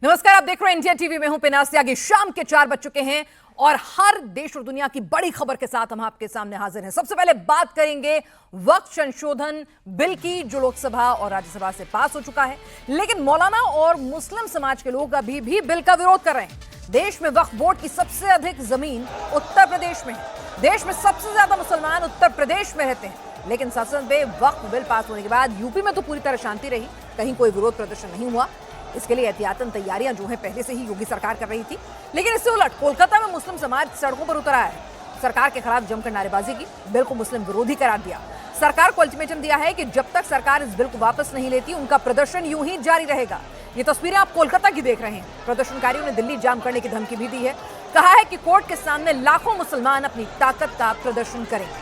नमस्कार, आप देख रहे हैं इंडिया टीवी में हूं पिनास त्यागी। शाम के 4 बज चुके हैं और हर देश और दुनिया की बड़ी खबर के साथ हम आपके सामने हाजिर हैं। सबसे पहले बात करेंगे वक्फ संशोधन बिल की, जो लोकसभा और राज्यसभा से पास हो चुका है, लेकिन मौलाना और मुस्लिम समाज के लोग अभी भी बिल का विरोध कर रहे हैं। देश में वक्फ बोर्ड की सबसे अधिक जमीन उत्तर प्रदेश में है। देश में सबसे ज्यादा मुसलमान उत्तर प्रदेश में रहते हैं, लेकिन संसद में वक्फ बिल पास होने के बाद यूपी में तो पूरी तरह शांति रही, कहीं कोई विरोध प्रदर्शन नहीं हुआ। इसके लिए एहतियातन तैयारियां जो है पहले से ही योगी सरकार कर रही थी, लेकिन इससे उलट कोलकाता में मुस्लिम समाज सड़कों पर उतर आया है। सरकार के खिलाफ जमकर नारेबाजी की, बिल को मुस्लिम विरोधी करार दिया। सरकार को अल्टीमेटम दिया है कि जब तक सरकार इस बिल को वापस नहीं लेती, उनका प्रदर्शन यूं ही जारी रहेगा। ये तस्वीरें आप कोलकाता की देख रहे हैं। प्रदर्शनकारियों ने दिल्ली जाम करने की धमकी भी दी है। कहा है कि कोर्ट के सामने लाखों मुसलमान अपनी ताकत का प्रदर्शन करेंगे।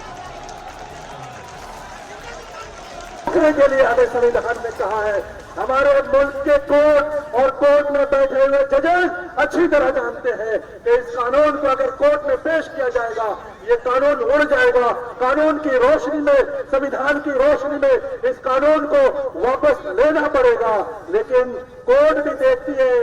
के लिए हमें संविधान ने कहा है, हमारे मुल्क के कोर्ट और कोर्ट में बैठे हुए जजेस अच्छी तरह जानते हैं कि इस कानून को अगर कोर्ट में पेश किया जाएगा, ये कानून उड़ जाएगा। कानून की रोशनी में, संविधान की रोशनी में इस कानून को वापस लेना पड़ेगा। लेकिन कोर्ट भी देखती है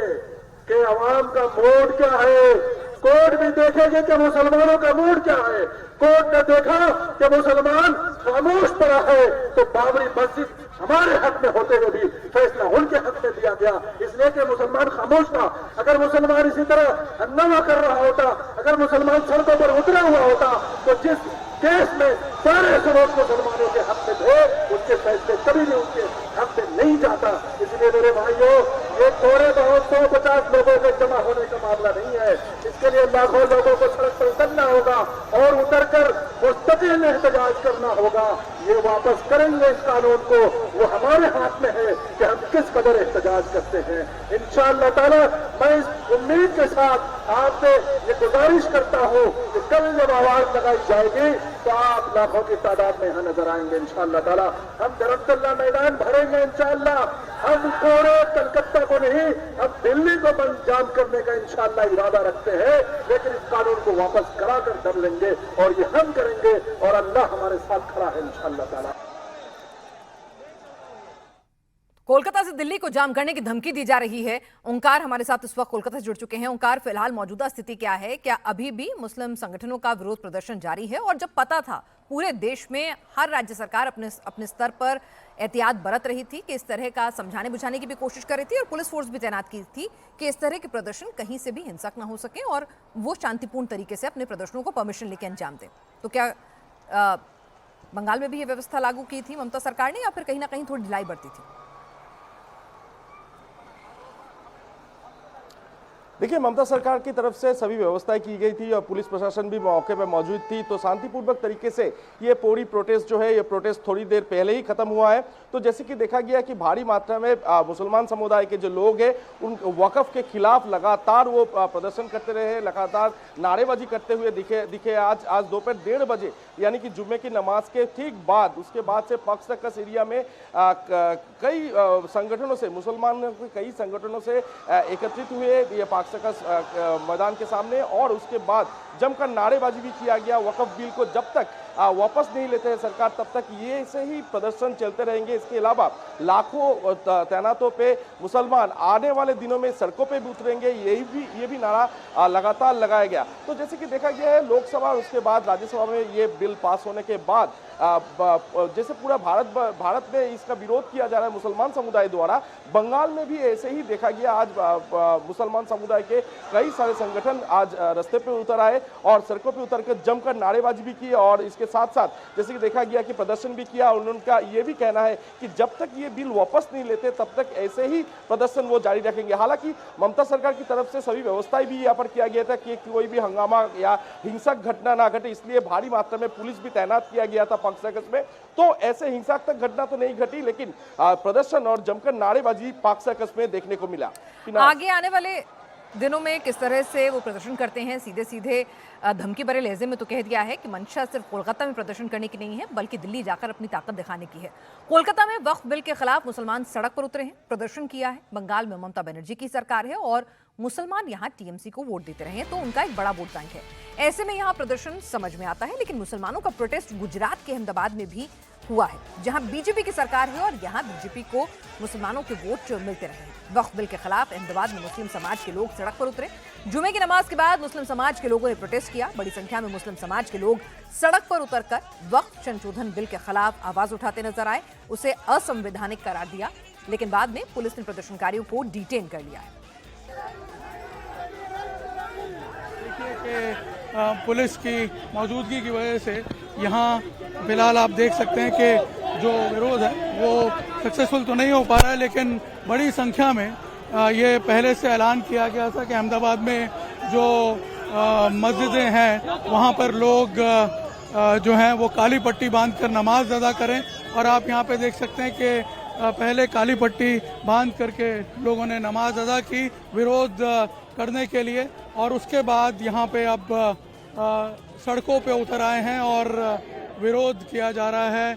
कि अवाम का मूड क्या है, कोर्ट भी देखेंगे कि मुसलमानों का मूड क्या है। कोर्ट ने देखा कि मुसलमान खामोश पड़ा है, तो बाबरी मस्जिद हमारे हक में होते हुए भी फैसला उनके हक में दिया गया, इसलिए कि मुसलमान खामोश था। अगर मुसलमान इसी तरह हंगामा कर रहा होता, अगर मुसलमान सड़कों पर उतरा हुआ होता, तो जिस केस में सारे सबूत मुसलमानों के हक में थे, उसके फैसले कभी भी उनके हक में नहीं जाता। इसलिए मेरे भाइयों, ये थोड़े बहुत 150 लोगों के जमा होने का मामला नहीं है। इसके लिए लाखों लोगों को सड़क पर उतरना होगा और उतरकर मुस्तकिल एहतजाज करना होगा। ये वापस करेंगे इस कानून को, वो हमारे हाथ में है कि हम किस कदर एहतजाज करते हैं। इंशाअल्लाह ताला मैं इस उम्मीद के साथ आपसे ये गुजारिश करता हूँ कि कल जब आवाज लगाई जाएगी तो आप लाखों की तादाद में यहाँ नजर आएंगे इंशाअल्लाह ताला। हम धर्मतल्ला मैदान भरेंगे इंशाअल्लाह। हम पूरे कलकत्ता को नहीं, हम दिल्ली को बंद जाम करने का इंशाअल्लाह इरादा रखते हैं, लेकिन इस कानून को वापस करा कर दम लेंगे और ये हम करेंगे और अल्लाह हमारे साथ खड़ा है इंशाअल्लाह ताला। कोलकाता से दिल्ली को जाम करने की धमकी दी जा रही है। ओंकार हमारे साथ इस वक्त कोलकाता से जुड़ चुके हैं। ओंकार, फिलहाल मौजूदा स्थिति क्या है? क्या अभी भी मुस्लिम संगठनों का विरोध प्रदर्शन जारी है? और जब पता था पूरे देश में हर राज्य सरकार अपने स्तर पर एहतियात बरत रही थी कि इस तरह का समझाने बुझाने की भी कोशिश कर रही थी और पुलिस फोर्स भी तैनात की थी कि इस तरह के प्रदर्शन कहीं से भी हिंसक ना हो सके और वो शांतिपूर्ण तरीके से अपने प्रदर्शनों को परमिशन लेके अंजाम दें, तो क्या बंगाल में भी ये व्यवस्था लागू की थी ममता सरकार ने, या फिर कहीं ना कहीं थोड़ी ढिलाई बरती थी? देखिए, ममता सरकार की तरफ से सभी व्यवस्थाएं की गई थी और पुलिस प्रशासन भी मौके पर मौजूद थी, तो शांतिपूर्वक तरीके से ये पूरी प्रोटेस्ट जो है, ये प्रोटेस्ट थोड़ी देर पहले ही खत्म हुआ है। तो जैसे कि देखा गया कि भारी मात्रा में मुसलमान समुदाय के जो लोग हैं, उन वक्फ के खिलाफ लगातार वो प्रदर्शन करते रहे, लगातार नारेबाजी करते हुए दिखे। आज दोपहर 1:30 बजे यानी कि जुम्मे की नमाज के ठीक बाद, उसके बाद से पक्ष सर्कस एरिया में कई संगठनों से, मुसलमान के कई संगठनों से एकत्रित हुए ये सर्कस मैदान के सामने, और उसके बाद जमकर नारेबाजी भी किया गया। वक्फ बिल को जब तक वापस नहीं लेते हैं सरकार, तब तक ये से ही प्रदर्शन चलते रहेंगे। इसके अलावा लाखों तैनातों पे मुसलमान आने वाले दिनों में सड़कों पे भी उतरेंगे, ये भी नारा लगातार लगाया गया। तो जैसे कि देखा गया है लोकसभा, उसके बाद राज्यसभा में ये बिल पास होने के बाद जैसे पूरा भारत में इसका विरोध किया जा रहा है मुसलमान समुदाय द्वारा, बंगाल में भी ऐसे ही देखा गया। आज मुसलमान समुदाय के कई सारे संगठन आज रास्ते पे उतर आए और सड़कों पे उतरकर जमकर नारेबाजी भी की, और इसके साथ साथ जैसे कि देखा गया कि प्रदर्शन भी किया। और उनका ये भी कहना है कि जब तक ये बिल वापस नहीं लेते, तब तक ऐसे ही प्रदर्शन वो जारी रखेंगे। हालांकि ममता सरकार की तरफ से सभी व्यवस्थाएं भी यहाँ पर किया गया था कि कोई भी हंगामा या हिंसक घटना ना घटे, इसलिए भारी मात्रा में पुलिस भी तैनात किया गया था पक्ष सर्कस में। तो ऐसे हिंसक तक घटना तो नहीं घटी, लेकिन प्रदर्शन और जमकर नारेबाजी पाक सर्कस में देखने को मिला। आगे आने वाले दिनों में किस तरह से वो प्रदर्शन करते हैं? सीधे सीधे धमकी भरे लहजे में तो कह दिया है कि मंशा सिर्फ कोलकाता में प्रदर्शन करने की नहीं है, बल्कि दिल्ली जाकर अपनी ताकत दिखाने की है। कोलकाता में वक्फ बिल के खिलाफ मुसलमान सड़क पर उतरे हैं, प्रदर्शन किया है। बंगाल में ममता बनर्जी की सरकार है और मुसलमान यहाँ टीएमसी को वोट देते रहे हैं, तो उनका एक बड़ा वोट बैंक है। ऐसे में यहाँ प्रदर्शन समझ में आता है, लेकिन मुसलमानों का प्रोटेस्ट गुजरात के अहमदाबाद में भी हुआ है, जहां बीजेपी की सरकार है और यहां बीजेपी को मुसलमानों के वोट मिलते रहे हैं। वक्फ बिल के खिलाफ अहमदाबाद में मुस्लिम समाज के लोग सड़क पर उतरे। जुमे की नमाज के बाद मुस्लिम समाज के लोगों ने प्रोटेस्ट किया। बड़ी संख्या में मुस्लिम समाज के लोग सड़क पर उतरकर वक्फ संशोधन बिल के खिलाफ आवाज उठाते नजर आए, उसे असंवैधानिक करार दिया, लेकिन बाद में पुलिस ने प्रदर्शनकारियों को डिटेन कर लिया है। पुलिस की मौजूदगी की वजह से यहाँ फिलहाल आप देख सकते हैं कि जो विरोध है वो सक्सेसफुल तो नहीं हो पा रहा है, लेकिन बड़ी संख्या में ये पहले से ऐलान किया गया था कि अहमदाबाद में जो मस्जिदें हैं वहाँ पर लोग जो हैं वो काली पट्टी बांधकर नमाज अदा करें। और आप यहाँ पे देख सकते हैं कि पहले काली पट्टी बांध करके लोगों ने नमाज अदा की विरोध करने के लिए, और उसके बाद यहाँ पे अब सड़कों पे उतर आए हैं और विरोध किया जा रहा है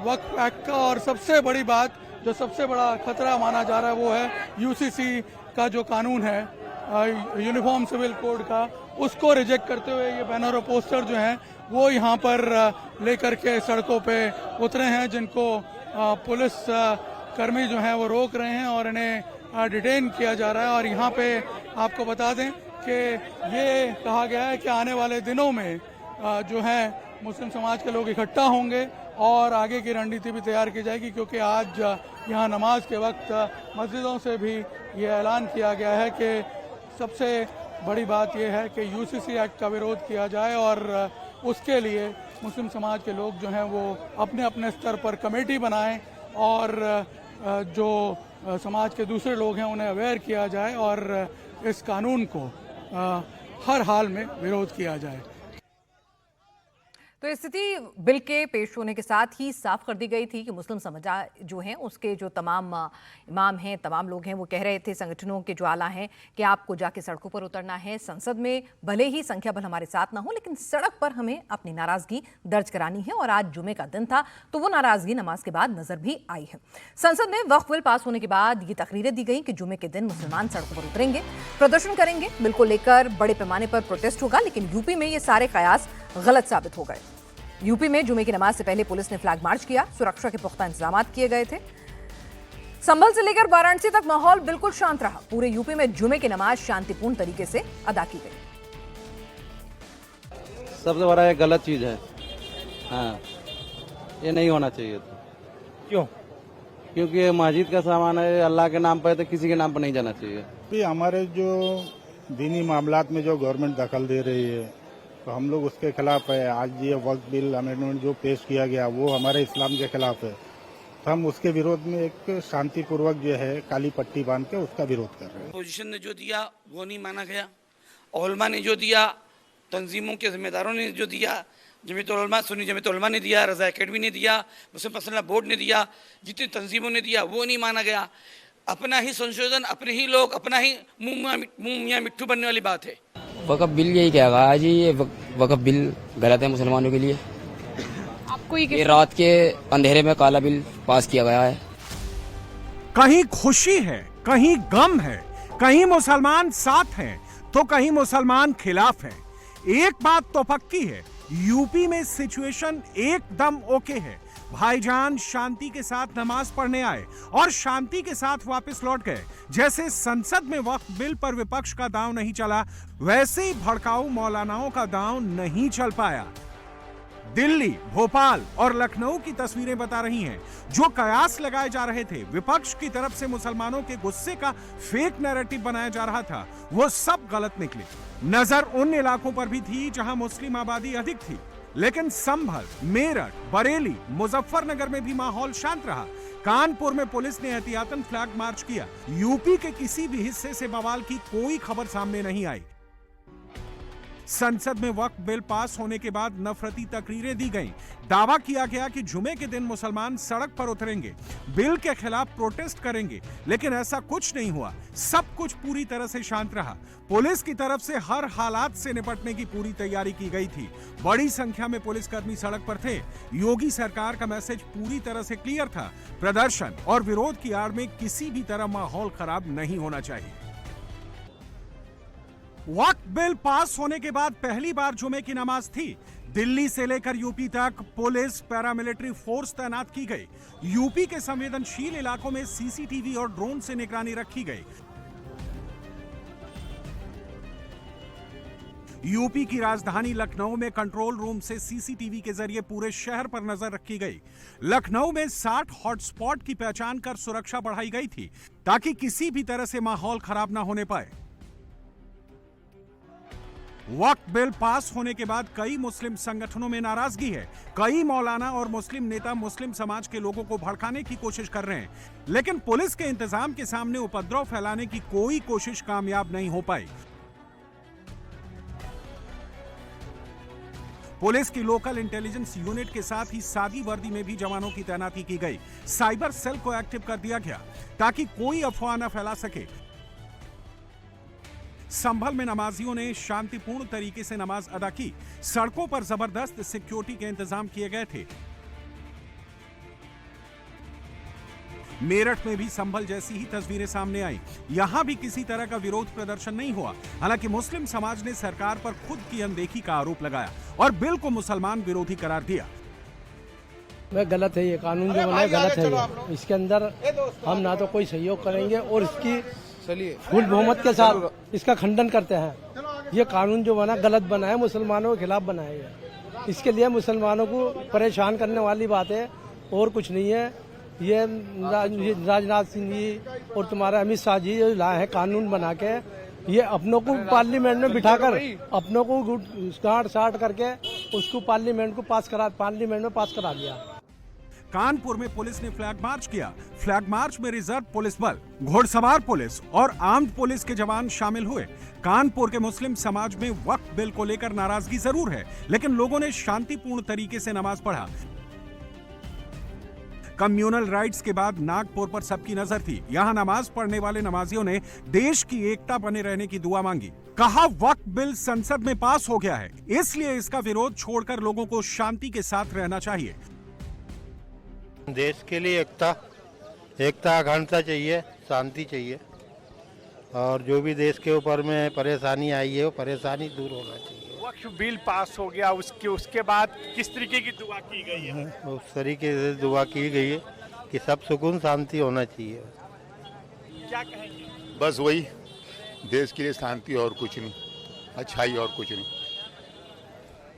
वक्फ एक्ट का। और सबसे बड़ी बात, जो सबसे बड़ा खतरा माना जा रहा है, वो है यूसीसी का जो कानून है, यूनिफॉर्म सिविल कोड का, उसको रिजेक्ट करते हुए ये बैनर और पोस्टर जो हैं वो यहाँ पर लेकर के सड़कों पे उतरे हैं, जिनको पुलिस कर्मी जो हैं वो रोक रहे हैं और इन्हें डिटेन किया जा रहा है। और यहाँ पे आपको बता दें कि ये कहा गया है कि आने वाले दिनों में जो है मुस्लिम समाज के लोग इकट्ठा होंगे और आगे की रणनीति भी तैयार की जाएगी, क्योंकि आज यहाँ नमाज के वक्त मस्जिदों से भी ये ऐलान किया गया है कि सबसे बड़ी बात यह है कि यूसीसी एक्ट का विरोध किया जाए और उसके लिए मुस्लिम समाज के लोग जो हैं वो अपने अपने स्तर पर कमेटी बनाएं और जो समाज के दूसरे लोग हैं उन्हें अवेयर किया जाए और इस कानून को हर हाल में विरोध किया जाए। तो स्थिति बिल के पेश होने के साथ ही साफ कर दी गई थी कि मुस्लिम समुदाय जो हैं उसके जो तमाम इमाम हैं, तमाम लोग हैं, वो कह रहे थे, संगठनों के जो आला हैं, कि आपको जाके सड़कों पर उतरना है। संसद में भले ही संख्या बल हमारे साथ ना हो, लेकिन सड़क पर हमें अपनी नाराजगी दर्ज करानी है। और आज जुमे का दिन था, तो वो नाराजगी नमाज के बाद नजर भी आई है। संसद में वक्फ बिल पास होने के बाद ये तकरीरें दी गई कि जुमे के दिन मुसलमान सड़कों पर उतरेंगे, प्रदर्शन करेंगे, बिल को लेकर बड़े पैमाने पर प्रोटेस्ट होगा। लेकिन यूपी में ये सारे कयास गलत साबित हो गए। यूपी में जुमे की नमाज से पहले पुलिस ने फ्लैग मार्च किया, सुरक्षा के पुख्ता इंतजाम किए गए थे। संभल से लेकर वाराणसी तक माहौल बिल्कुल शांत रहा। पूरे यूपी में जुमे की नमाज शांतिपूर्ण तरीके से अदा की गई। सबसे बड़ा ये गलत चीज है, हाँ, ये नहीं होना चाहिए था। क्यों? क्योंकि ये मस्जिद का सामान है, अल्लाह के नाम पर है तो किसी के नाम पर नहीं जाना चाहिए। भी हमारे जो दीनी मामलात में जो गवर्नमेंट दखल दे रही है तो हम लोग उसके खिलाफ है। आज ये वक्फ बिल अमेंडमेंट जो पेश किया गया वो हमारे इस्लाम के खिलाफ है, तो हम उसके विरोध में एक शांतिपूर्वक जो है काली पट्टी बांध के उसका विरोध कर रहे हैं। पोजीशन ने जो दिया वो नहीं माना गया, उलमा ने जो दिया, तंजीमों के जिम्मेदारों ने जो दिया, जमीयत उलमा, सुन्नी जमीयत उलमा ने दिया, रज़ा एकेडमी ने दिया, मुस्लिम पर्सनल बोर्ड ने दिया, जितनी तंजीमों ने दिया वो नहीं माना गया। अपना ही संशोधन, अपने ही लोग, अपना ही मुंह मियाँ मिट्ठू बनने वाली बात है। वक्फ बिल यही कहेगा जी, ये वक्फ बिल गलत है मुसलमानों के लिए। आपको ये रात के अंधेरे में काला बिल पास किया गया है। कहीं खुशी है, कहीं गम है, कहीं मुसलमान साथ हैं तो कहीं मुसलमान खिलाफ हैं। एक बात तो पक्की है, यूपी में सिचुएशन एकदम ओके है। भाईजान शांति के साथ नमाज पढ़ने आए और शांति के साथ वापस लौट गए। जैसे संसद में वक्फ बिल पर विपक्ष का दांव नहीं चला, वैसे ही भड़काऊ मौलानाओं का दांव नहीं चल पाया। दिल्ली, भोपाल और लखनऊ की तस्वीरें बता रही हैं, जो कयास लगाए जा रहे थे, विपक्ष की तरफ से मुसलमानों के गुस्से का फेक नैरेटिव बनाया जा रहा था, वो सब गलत निकले। नजर उन इलाकों पर भी थी जहां मुस्लिम आबादी अधिक थी, लेकिन संभल, मेरठ, बरेली, मुजफ्फरनगर में भी माहौल शांत रहा। कानपुर में पुलिस ने एहतियातन फ्लैग मार्च किया। यूपी के किसी भी हिस्से से बवाल की कोई खबर सामने नहीं आई। संसद में वक्फ बिल पास होने के बाद नफरती तकरीरें दी गईं। दावा किया गया कि जुमे के दिन मुसलमान सड़क पर उतरेंगे, बिल के खिलाफ प्रोटेस्ट करेंगे, लेकिन ऐसा कुछ नहीं हुआ। सब कुछ पूरी तरह से शांत रहा। पुलिस की तरफ से हर हालात से निपटने की पूरी तैयारी की गई थी। बड़ी संख्या में पुलिसकर्मी सड़क पर थे। योगी सरकार का मैसेज पूरी तरह से क्लियर था, प्रदर्शन और विरोध की आड़ में किसी भी तरह माहौल खराब नहीं होना चाहिए। वक्फ बिल पास होने के बाद पहली बार जुमे की नमाज थी। दिल्ली से लेकर यूपी तक पुलिस पैरामिलिट्री फोर्स तैनात की गई। यूपी के संवेदनशील इलाकों में सीसीटीवी और ड्रोन से निगरानी रखी गई। यूपी की राजधानी लखनऊ में कंट्रोल रूम से सीसीटीवी के जरिए पूरे शहर पर नजर रखी गई। लखनऊ में 60 हॉटस्पॉट की पहचान कर सुरक्षा बढ़ाई गई थी ताकि किसी भी तरह से माहौल खराब ना होने पाए। वक्फ बिल पास होने के बाद कई मुस्लिम संगठनों में नाराजगी है। कई मौलाना और मुस्लिम नेता मुस्लिम समाज के लोगों को भड़काने की कोशिश कर रहे हैं, लेकिन पुलिस के इंतजाम के सामने उपद्रव फैलाने की कोई कोशिश कामयाब नहीं हो पाई। पुलिस की लोकल इंटेलिजेंस यूनिट के साथ ही सादी वर्दी में भी जवानों की तैनाती की गई। साइबर सेल को एक्टिव कर दिया गया ताकि कोई अफवाह न फैला सके। संभल में नमाजियों ने शांतिपूर्ण तरीके से नमाज अदा की। सड़कों पर जबरदस्त सिक्योरिटी के इंतजाम किए गए थे। मेरठ में भी संभल जैसी ही तस्वीरें सामने आई। यहां भी किसी तरह का विरोध प्रदर्शन नहीं हुआ। हालांकि मुस्लिम समाज ने सरकार पर खुद की अनदेखी का आरोप लगाया और बिल को मुसलमान विरोधी करार दिया। वह गलत है, ये कानून जो बना है गलत है। इसके अंदर हम ना तो कोई सहयोग करेंगे और इसकी फुल बहुमत के साथ इसका खंडन करते हैं। ये कानून जो बना गलत बना है, मुसलमानों के खिलाफ बना है। इसके लिए मुसलमानों को परेशान करने वाली बात है और कुछ नहीं है। ये राजनाथ सिंह जी और तुम्हारा अमित शाह जी जो लाए हैं कानून बना के, ये अपनों को पार्लियामेंट में बिठाकर अपनों को गांठ साट करके उसको पार्लियामेंट में पास करा दिया। कानपुर में पुलिस ने फ्लैग मार्च किया। फ्लैग मार्च में रिजर्व पुलिस बल, घुड़सवार पुलिस और आर्म्ड पुलिस के जवान शामिल हुए। कानपुर के मुस्लिम समाज में वक्फ बिल को लेकर नाराजगी जरूर है, लेकिन लोगों ने शांतिपूर्ण तरीके से नमाज पढ़ा। कम्युनल राइट्स के बाद नागपुर पर सबकी नजर थी। यहां नमाज पढ़ने वाले नमाजियों ने देश की एकता बने रहने की दुआ मांगी। कहा वक्फ बिल संसद में पास हो गया है, इसलिए इसका विरोध छोड़कर लोगों को शांति के साथ रहना चाहिए। देश के लिए एकता अखंडता चाहिए, शांति चाहिए और जो भी देश के ऊपर में परेशानी आई है वो परेशानी दूर होना चाहिए। वक्फ बिल पास हो गया, उसके बाद किस तरीके की दुआ की गई है? उस तरीके से दुआ की गई है कि सब सुकून शांति होना चाहिए। क्या कहेंगे? बस वही, देश के लिए शांति और कुछ नहीं, अच्छाई और कुछ नहीं।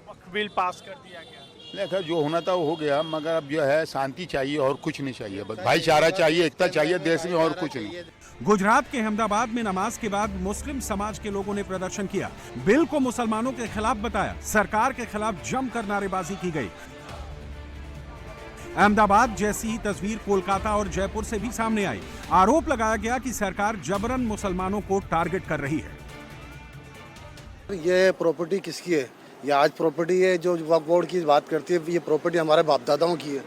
वक्फ बिल पास कर दिया गया, लेकिन जो होना था वो हो गया, मगर अब जो है शांति चाहिए और कुछ नहीं चाहिए। बस भाईचारा चाहिए, एकता चाहिए देश में और कुछ नहीं। गुजरात के अहमदाबाद में नमाज के बाद मुस्लिम समाज के लोगों ने प्रदर्शन किया। बिल को मुसलमानों के खिलाफ बताया। सरकार के खिलाफ जमकर नारेबाजी की गई। अहमदाबाद जैसी ही तस्वीर कोलकाता और जयपुर से भी सामने आई। आरोप लगाया गया कि सरकार जबरन मुसलमानों को टारगेट कर रही है। ये प्रॉपर्टी किसकी है? ये आज प्रॉपर्टी है जो वक्फ बोर्ड की बात करती है, ये प्रॉपर्टी हमारे बाप दादाओं की है।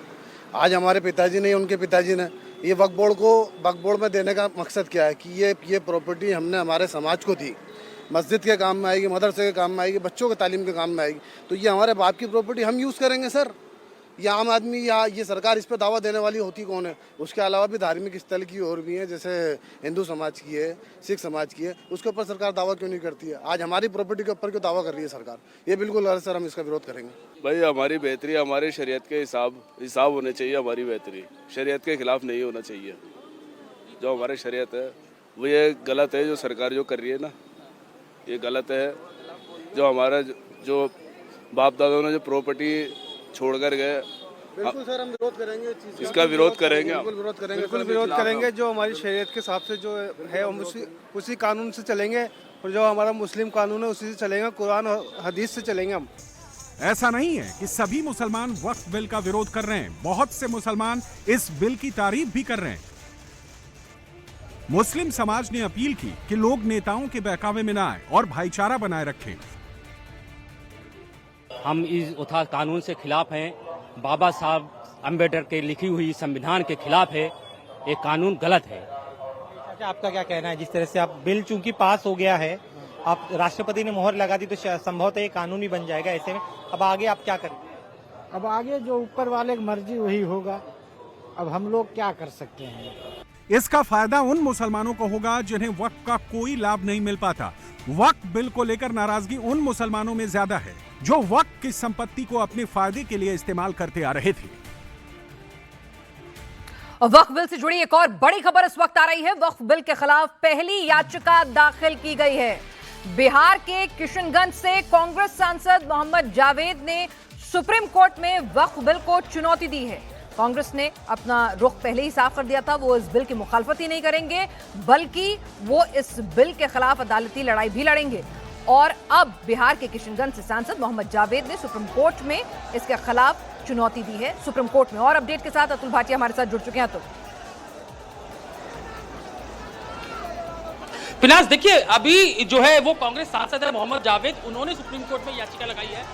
आज हमारे पिताजी ने, उनके पिताजी ने ये वक्फ बोर्ड में देने का मकसद क्या है कि ये प्रॉपर्टी हमने हमारे समाज को दी। मस्जिद के काम में आएगी, मदरसे के काम में आएगी, बच्चों के तालीम के काम में आएगी। तो ये हमारे बाप की प्रॉपर्टी हम यूज़ करेंगे सर। ये आम आदमी या ये सरकार इस पर दावा देने वाली होती कौन है? उसके अलावा भी धार्मिक स्थल की और भी हैं, जैसे हिंदू समाज की है, सिख समाज की है, उसके ऊपर सरकार दावा क्यों नहीं करती है? आज हमारी प्रॉपर्टी के ऊपर क्यों दावा कर रही है सरकार? ये बिल्कुल गलत सर, हम इसका विरोध करेंगे। भाई हमारी बेहतरी हमारे शरीयत के हिसाब होने चाहिए। हमारी बेहतरी शरीयत के खिलाफ नहीं होना चाहिए। जो हमारे शरीयत है वो ये गलत है, जो सरकार जो कर रही है ना ये गलत है। जो हमारा जो बाप दादाओं ने जो प्रॉपर्टी छोड़कर गए, बिल्कुल सर हम विरोध करेंगे, इसका विरोध करेंगे। बिल्कुल विरोध करेंगे। जो हमारी शरीयत के हिसाब से जो है हम उसी कानून से चलेंगे और जो हमारा मुस्लिम कानून है उसी से चलेंगे, कुरान और हदीस से चलेंगे हम। ऐसा नहीं है कि सभी मुसलमान वक्फ बिल का विरोध कर रहे हैं। बहुत से मुसलमान इस बिल की तारीफ भी कर रहे हैं। मुस्लिम समाज ने अपील की कि लोग नेताओं के बहकावे में न आए और भाईचारा बनाए रखें। हम इस कानून से खिलाफ हैं। बाबा साहब अम्बेडकर के लिखी हुई संविधान के खिलाफ है। ये कानून गलत है। आपका क्या कहना है? जिस तरह से आप बिल चूंकि पास हो गया है, आप राष्ट्रपति ने मोहर लगा दी तो संभवतः ये कानून ही बन जाएगा। ऐसे में अब आगे आप क्या करें? अब आगे जो ऊपर वाले की मर्जी वही होगा। अब हम लोग क्या कर सकते हैं? इसका फायदा उन मुसलमानों को होगा जिन्हें वक्फ का कोई लाभ नहीं मिल पाता। वक्फ बिल को लेकर नाराजगी उन मुसलमानों में ज्यादा है जो वक्फ की संपत्ति को अपने फायदे के लिए इस्तेमाल करते आ रहे थे। वक्फ बिल से जुड़ी एक और बड़ी खबर इस वक्त आ रही है। वक्फ बिल के खिलाफ पहली याचिका दाखिल की गई है। बिहार के किशनगंज से कांग्रेस सांसद मोहम्मद जावेद ने सुप्रीम कोर्ट में वक्फ बिल को चुनौती दी है। कांग्रेस ने अपना रुख पहले ही साफ कर दिया था, वो इस बिल की मुखालफत ही नहीं करेंगे, बल्कि वो इस बिल के खिलाफ अदालती लड़ाई भी लड़ेंगे। और अब बिहार के किशनगंज से सांसद मोहम्मद जावेद ने सुप्रीम कोर्ट में इसके खिलाफ चुनौती दी है सुप्रीम कोर्ट में। और अपडेट के साथ अतुल भाटिया हमारे साथ जुड़ चुके हैं। अतुल, फिलहाल देखिए, अभी जो है वो कांग्रेस सांसद है मोहम्मद जावेद, उन्होंने सुप्रीम कोर्ट में याचिका लगाई है।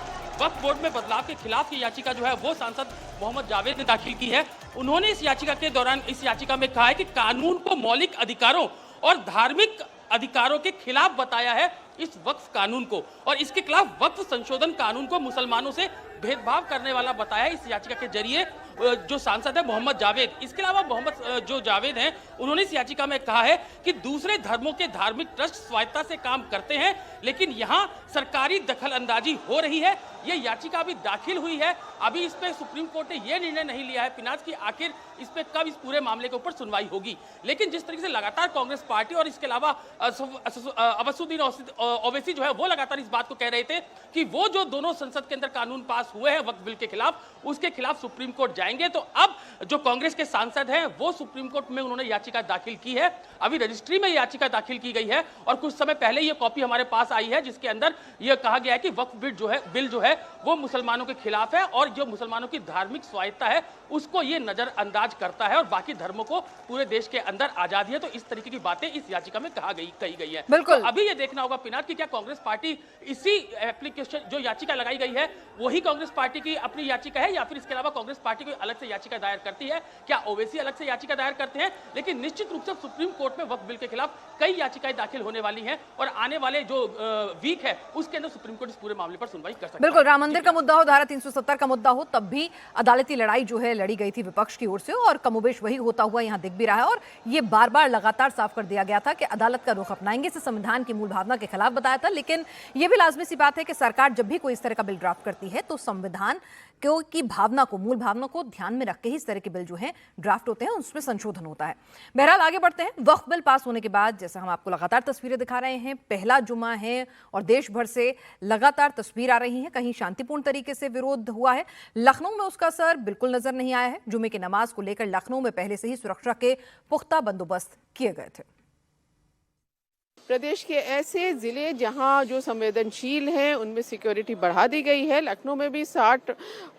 वक्फ बोर्ड में बदलाव के खिलाफ ये याचिका जो है वो सांसद मोहम्मद जावेद ने दाखिल की है। उन्होंने इस याचिका के दौरान इस याचिका में कहा है कि कानून को मौलिक अधिकारों और धार्मिक अधिकारों के खिलाफ बताया है इस वक्फ कानून को, और इसके खिलाफ वक्फ संशोधन कानून को मुसलमानों से भेदभाव करने वाला बताया है इस याचिका के जरिए जो सांसद है मोहम्मद जावेद। इसके अलावा मोहम्मद जो जावेद हैं, उन्होंने इस याचिका में कहा है कि दूसरे धर्मों के धार्मिक ट्रस्ट स्वायत्तता से काम करते हैं, लेकिन यहाँ सरकारी दखल अंदाजी हो रही है। ये याचिका अभी दाखिल हुई है, अभी इस पे सुप्रीम कोर्ट ने यह निर्णय नहीं लिया है पिनाज की आखिर इस पे कब इस पूरे मामले के ऊपर सुनवाई होगी। लेकिन जिस तरीके से लगातार कांग्रेस पार्टी और इसके अलावा अवसुद्दीन ओवैसी जो है वो लगातार इस बात को कह रहे थे कि वो जो दोनों संसद के अंदर कानून पास हुए हैं वक्फ बिल के खिलाफ, उसके खिलाफ सुप्रीम कोर्ट जाएंगे। तो अब जो कांग्रेस के सांसद हैं वो सुप्रीम कोर्ट में उन्होंने याचिका दाखिल की है। अभी रजिस्ट्री में याचिका दाखिल की गई है और कुछ समय पहले ये कॉपी हमारे पास आई है जिसके अंदर यह कहा गया है कि वक्फ बिल जो है वो मुसलमानों के खिलाफ है और जो मुसलमानों की धार्मिक स्वायत्तता है उसको ये नजरअंदाज करता है और बाकी धर्मों को पूरे देश के अंदर आजादी है। तो इस तरीके की बातें इस याचिका में कही गई है। बिल्कुल, तो अभी ये देखना होगा पिनाक कि क्या कांग्रेस पार्टी इसी एप्लीकेशन जो याचिका लगाई गई है वही कांग्रेस पार्टी की अपनी याचिका है या फिर इसके अलावा कांग्रेस पार्टी कोई अलग से याचिका दायर करती है, क्या ओवैसी अलग से याचिका दायर करते हैं। लेकिन निश्चित रूप से सुप्रीम कोर्ट में वक्फ बिल के खिलाफ कई याचिकाएं दाखिल होने वाली हैं और आने वाले जो वीक है उसके अंदर सुप्रीम कोर्ट इस पूरे मामले पर सुनवाई कर सकता है। बिल्कुल, राम मंदिर का मुद्दा हो, धारा 370 का मुद्दा हो, तब भी अदालती लड़ाई जो है लड़ी गई थी विपक्ष की ओर से और कमोबेश वही होता हुआ यहां दिख भी रहा है। और ये बार बार लगातार साफ कर दिया गया था कि अदालत का रुख अपनाएंगे, इसे संविधान की मूल भावना के खिलाफ बताया था। लेकिन यह भी लाजमी सी बात है कि सरकार जब भी कोई इस तरह का बिल ड्राफ्ट करती है तो संविधान की भावना को, मूल भावना को ध्यान में रख के ही इस तरह के बिल जो हैं ड्राफ्ट होते हैं, उसमें संशोधन होता है। बहरहाल आगे बढ़ते हैं। वक्फ बिल पास होने के बाद जैसे हम आपको लगातार तस्वीरें दिखा रहे हैं, पहला जुमा है और देश भर से लगातार तस्वीर आ रही है। कहीं शांतिपूर्ण तरीके से विरोध हुआ है, लखनऊ में उसका असर बिल्कुल नजर नहीं आया है। जुमे की नमाज को लेकर लखनऊ में पहले से ही सुरक्षा के पुख्ता बंदोबस्त किए गए थे। प्रदेश के ऐसे जिले जहां जो संवेदनशील हैं उनमें सिक्योरिटी बढ़ा दी गई है। लखनऊ में भी 60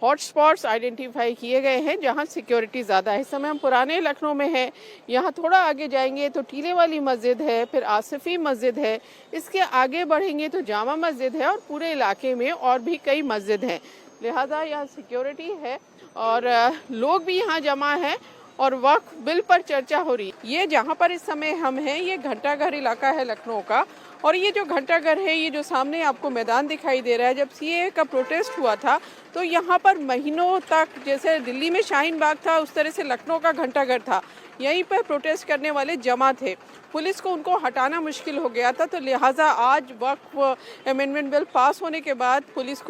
हॉटस्पॉट्स आइडेंटिफाई किए गए हैं जहां सिक्योरिटी ज़्यादा है। इस समय हम पुराने लखनऊ में हैं। यहां थोड़ा आगे जाएंगे तो टीले वाली मस्जिद है, फिर आसिफी मस्जिद है, इसके आगे बढ़ेंगे तो जामा मस्जिद है और पूरे इलाके में और भी कई मस्जिद हैं। लिहाजा यहाँ सिक्योरिटी है और लोग भी यहाँ जमा हैं और वक्फ बिल पर चर्चा हो रही है। ये जहाँ पर इस समय हम हैं ये घंटाघर इलाका है लखनऊ का और ये जो घंटाघर है, ये जो सामने आपको मैदान दिखाई दे रहा है, जब सीएए का प्रोटेस्ट हुआ था तो यहाँ पर महीनों तक जैसे दिल्ली में शाहीन बाग था उस तरह से लखनऊ का घंटाघर था। यहीं पर प्रोटेस्ट करने वाले जमा थे, पुलिस को उनको हटाना मुश्किल हो गया था। तो लिहाजा आज वक्फ अमेंडमेंट बिल पास होने के बाद पुलिस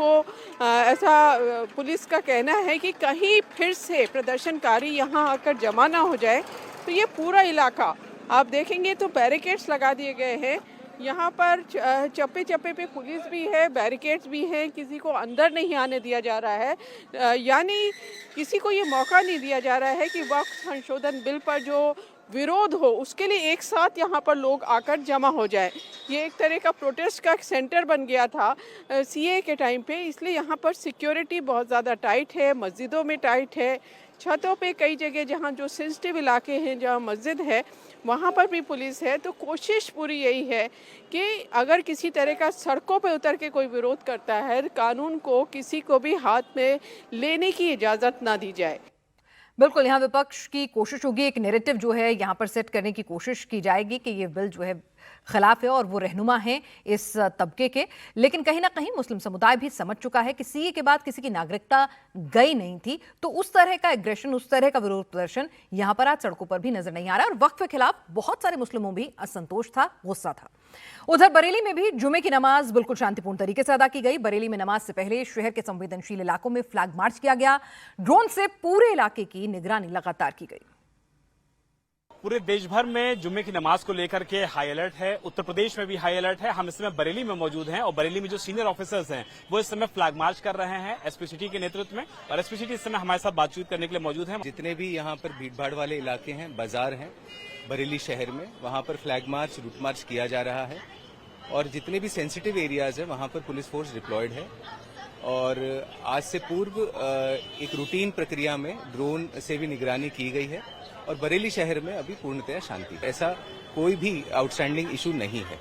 का कहना है कि कहीं फिर से प्रदर्शनकारी यहाँ आकर जमा ना हो जाए। तो ये पूरा इलाका आप देखेंगे तो बैरिकेड्स लगा दिए गए हैं। यहाँ पर चप्पे चप्पे पे पुलिस भी है, बैरिकेड्स भी हैं, किसी को अंदर नहीं आने दिया जा रहा है। यानी किसी को ये मौका नहीं दिया जा रहा है कि वक्फ संशोधन बिल पर जो विरोध हो उसके लिए एक साथ यहाँ पर लोग आकर जमा हो जाए। ये एक तरह का प्रोटेस्ट का सेंटर बन गया था सीए के टाइम पे, इसलिए यहाँ पर सिक्योरिटी बहुत ज़्यादा टाइट है, मस्जिदों में टाइट है, छतों पे कई जगह जहाँ जो सेंसिटिव इलाके हैं जहाँ मस्जिद है वहाँ पर भी पुलिस है। तो कोशिश पूरी यही है कि अगर किसी तरह का सड़कों पे उतर के कोई विरोध करता है, कानून को किसी को भी हाथ में लेने की इजाज़त ना दी जाए। बिल्कुल, यहाँ विपक्ष की कोशिश होगी, एक नैरेटिव जो है यहाँ पर सेट करने की कोशिश की जाएगी कि ये बिल जो है खिलाफ है और वो रहनुमा हैं इस तबके के। लेकिन कहीं ना कहीं मुस्लिम समुदाय भी समझ चुका है कि सीए के बाद किसी की नागरिकता गई नहीं थी, तो उस तरह का एग्रेशन, उस तरह का विरोध प्रदर्शन यहां पर आज सड़कों पर भी नजर नहीं आ रहा है। और वक्फ के खिलाफ बहुत सारे मुस्लिमों भी असंतोष था, गुस्सा था। उधर बरेली में भी जुमे की नमाज बिल्कुल शांतिपूर्ण तरीके से अदा की गई। बरेली में नमाज से पहले शहर के संवेदनशील इलाकों में फ्लैग मार्च किया गया। ड्रोन से पूरे इलाके की निगरानी लगातार की गई। पूरे देश भर में जुम्मे की नमाज को लेकर के हाई अलर्ट है। उत्तर प्रदेश में भी हाई अलर्ट है। हम इस समय बरेली में मौजूद हैं और बरेली में जो सीनियर ऑफिसर्स हैं वो इस समय फ्लैग मार्च कर रहे हैं एसपी सिटी के नेतृत्व में, और एसपी सिटी इस समय हमारे साथ बातचीत करने के लिए मौजूद हैं। जितने भी यहाँ पर भीड़ भाड़ वाले इलाके हैं, बाजार हैं बरेली शहर में, वहाँ पर फ्लैग मार्च, रूट मार्च किया जा रहा है। और जितने भी सेंसिटिव एरियाज हैं वहाँ पर पुलिस फोर्स डिप्लॉयड है। और आज से पूर्व एक रूटीन प्रक्रिया में ड्रोन से भी निगरानी की गई है और बरेली शहर में अभी पूर्णतया शांति, ऐसा कोई भी आउटस्टैंडिंग इशू नहीं है।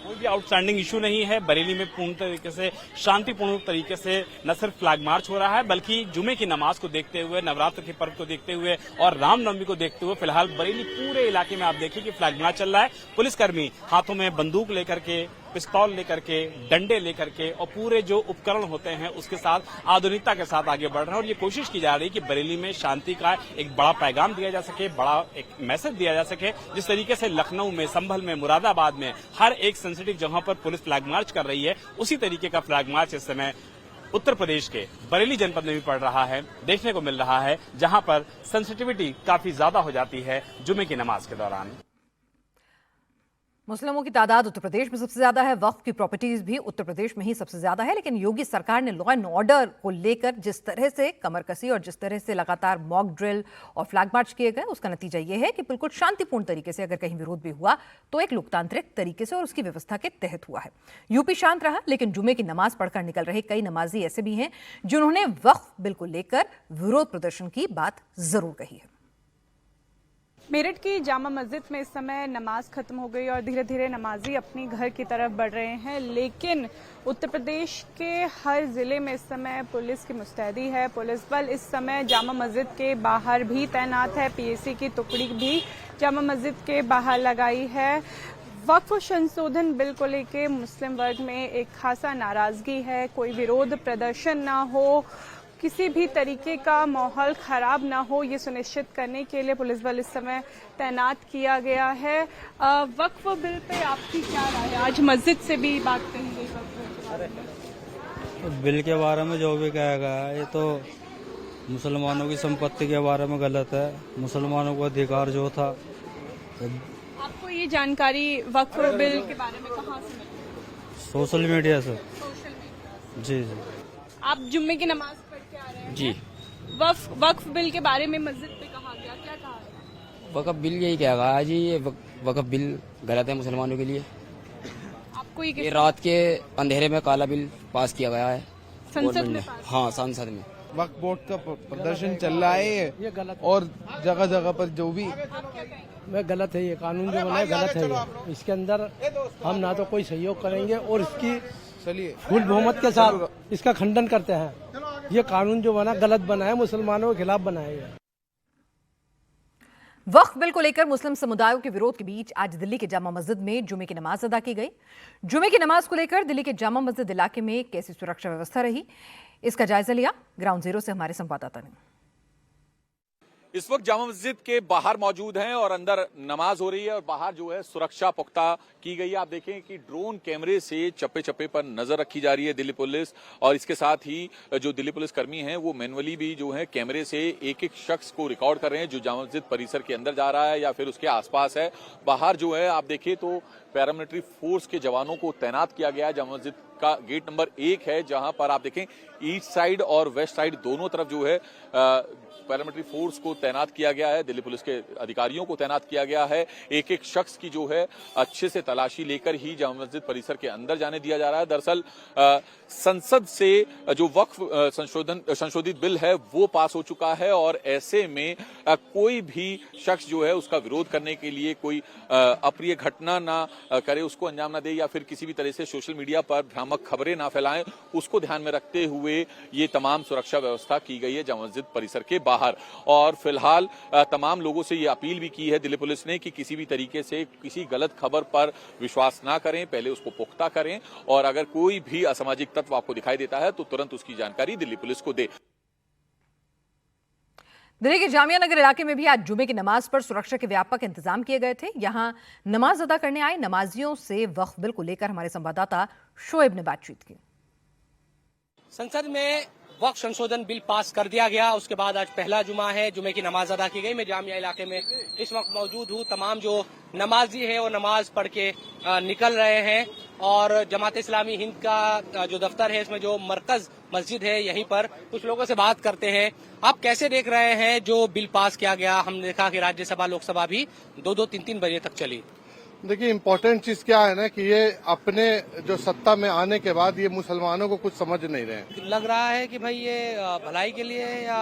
कोई भी आउटस्टैंडिंग इशू नहीं है। बरेली में पूर्ण तरीके से शांतिपूर्ण तरीके से न सिर्फ फ्लैग मार्च हो रहा है बल्कि जुमे की नमाज को देखते हुए, नवरात्र के पर्व को देखते हुए और रामनवमी को देखते हुए फिलहाल बरेली पूरे इलाके में आप देखिए कि फ्लैग मार्च चल रहा है। पुलिसकर्मी हाथों में बंदूक लेकर के, पिस्तौल लेकर के, डंडे लेकर के और पूरे जो उपकरण होते हैं उसके साथ आधुनिकता के साथ आगे बढ़ रहे हैं। और ये कोशिश की जा रही है कि बरेली में शांति का एक बड़ा पैगाम दिया जा सके, बड़ा एक मैसेज दिया जा सके। जिस तरीके से लखनऊ में, संभल में, मुरादाबाद में हर एक सेंसिटिव जगह पर पुलिस फ्लैग मार्च कर रही है, उसी तरीके का फ्लैग मार्च इस समय उत्तर प्रदेश के बरेली जनपद में भी पड़ रहा है, देखने को मिल रहा है, जहां पर सेंसिटिविटी काफी ज्यादा हो जाती है जुमे की नमाज के दौरान। मुस्लिमों की तादाद उत्तर प्रदेश में सबसे ज्यादा है, वक्फ की प्रॉपर्टीज भी उत्तर प्रदेश में ही सबसे ज्यादा है। लेकिन योगी सरकार ने लॉ एंड ऑर्डर को लेकर जिस तरह से कमर कसी और जिस तरह से लगातार मॉक ड्रिल और फ्लैग मार्च किए गए, उसका नतीजा यह है कि बिल्कुल शांतिपूर्ण तरीके से अगर कहीं विरोध भी हुआ तो एक लोकतांत्रिक तरीके से और उसकी व्यवस्था के तहत हुआ है। यूपी शांत रहा, लेकिन जुमे की नमाज पढ़कर निकल रहे कई नमाजी ऐसे भी हैं जिन्होंने वक्फ बिल को लेकर विरोध प्रदर्शन की बात जरूर कही है। मेरठ की जामा मस्जिद में इस समय नमाज खत्म हो गई और धीरे धीरे नमाजी अपनी घर की तरफ बढ़ रहे हैं। लेकिन उत्तर प्रदेश के हर जिले में इस समय पुलिस की मुस्तैदी है। पुलिस बल इस समय जामा मस्जिद के बाहर भी तैनात है। पीएसी की टुकड़ी भी जामा मस्जिद के बाहर लगाई है। वक्फ संशोधन बिल को लेकर मुस्लिम वर्ग में एक खासा नाराजगी है। कोई विरोध प्रदर्शन ना हो, किसी भी तरीके का माहौल खराब ना हो, ये सुनिश्चित करने के लिए पुलिस बल इस समय तैनात किया गया है। वक्फ बिल पे आपकी क्या राय है? आज मस्जिद से भी बात कही गई। बिल के बारे में जो भी कहेगा ये तो मुसलमानों की संपत्ति के बारे में गलत है। मुसलमानों को अधिकार जो था। आपको ये जानकारी वक्फ बिल के बारे में कहाँ से मिली? सोशल मीडिया से। जी जी। आप जुम्मे की नमाज पढ़ के आ रहे हैं जी। वक्फ बिल के बारे में मस्जिद पे कहा गया, क्या कहा है? वक्फ बिल यही कहेगा जी, ये वक्फ बिल गलत है मुसलमानों के लिए। आपको ये रात के अंधेरे में काला बिल पास किया गया है संसद में। हाँ, संसद में। वक्फ बोर्ड का प्रदर्शन चल रहा है ये गलत, और जगह जगह पर जो भी गलत है, ये कानून जो बना है गलत है। ये इसके अंदर हम ना तो कोई सहयोग करेंगे और इसकी फुल बहुमत के साथ इसका खंडन करते हैं। ये कानून जो बना गलत बना है, मुसलमानों के खिलाफ बनाया है। वक्फ बिल को लेकर मुस्लिम समुदायों के विरोध के बीच आज दिल्ली के जामा मस्जिद में जुमे की नमाज अदा की गई। जुमे की नमाज को लेकर दिल्ली के जामा मस्जिद इलाके में कैसी सुरक्षा व्यवस्था रही, इसका जायजा लिया ग्राउंड जीरो से हमारे संवाददाता ने। इस वक्त जामा मस्जिद के बाहर मौजूद हैं और अंदर नमाज हो रही है और बाहर जो है सुरक्षा पुख्ता की गई है। आप देखें कि ड्रोन कैमरे से चप्पे चप्पे पर नजर रखी जा रही है दिल्ली पुलिस, और इसके साथ ही जो दिल्ली पुलिस कर्मी हैं वो मैनुअली भी जो है कैमरे से एक एक शख्स को रिकॉर्ड कर रहे हैं जो जामा मस्जिद परिसर के अंदर जा रहा है या फिर उसके आसपास है। बाहर जो है आप देखिए तो पैरामिलिट्री फोर्स के जवानों को तैनात किया गया है। जामा मस्जिद का गेट नंबर 1 है जहां पर आप देखें ईस्ट साइड और वेस्ट साइड दोनों तरफ जो है पैरामिलिट्री फोर्स को तैनात किया गया है, दिल्ली पुलिस के अधिकारियों को तैनात किया गया है। एक एक शख्स की जो है अच्छे से तलाशी लेकर ही जामा मस्जिद परिसर के अंदर जाने दिया जा रहा है। दरअसल संसद से जो वक्फ संशोधित बिल है वो पास हो चुका है और ऐसे में कोई भी शख्स जो है उसका विरोध करने के लिए कोई अप्रिय घटना ना करे, उसको अंजाम ना दे या फिर किसी भी तरह से सोशल मीडिया पर भ्रामक खबरें ना फैलाएं, उसको ध्यान में रखते हुए ये तमाम सुरक्षा व्यवस्था की गई है जामा मस्जिद परिसर के बाहर। बाहर। और फिलहाल तमाम लोगों से ये अपील भी की है दिल्ली पुलिस ने कि किसी भी तरीके से किसी गलत खबर पर विश्वास ना करें, पहले उसको पुख्ता करें और अगर कोई भी असामाजिक तत्व आपको दिखाई देता है तो तुरंत उसकी जानकारी दिल्ली पुलिस को दे। दिल्ली के जामिया नगर इलाके में भी आज जुमे की नमाज पर सुरक्षा के व्यापक इंतजाम किए गए थे। यहां नमाज अदा करने आए नमाजियों से वक्फ बिल को लेकर हमारे संवाददाता शोएब ने बातचीत की। संसद में वक्फ संशोधन बिल पास कर दिया गया, उसके बाद आज पहला जुमा है, जुमे की नमाज अदा की गई। मैं जामिया इलाके में इस वक्त मौजूद हूँ। तमाम जो नमाजी है वो नमाज पढ़ के निकल रहे हैं और जमात इस्लामी हिंद का जो दफ्तर है इसमें जो मरकज मस्जिद है यहीं पर कुछ लोगों से बात करते हैं। आप कैसे देख रहे हैं जो बिल पास किया गया? हमने देखा कि राज्यसभा लोकसभा भी 2-2, 3-3 बजे तक चली। देखिए इम्पोर्टेंट चीज क्या है ना कि ये अपने जो सत्ता में आने के बाद ये मुसलमानों को कुछ समझ नहीं रहे। लग रहा है कि भाई ये भलाई के लिए या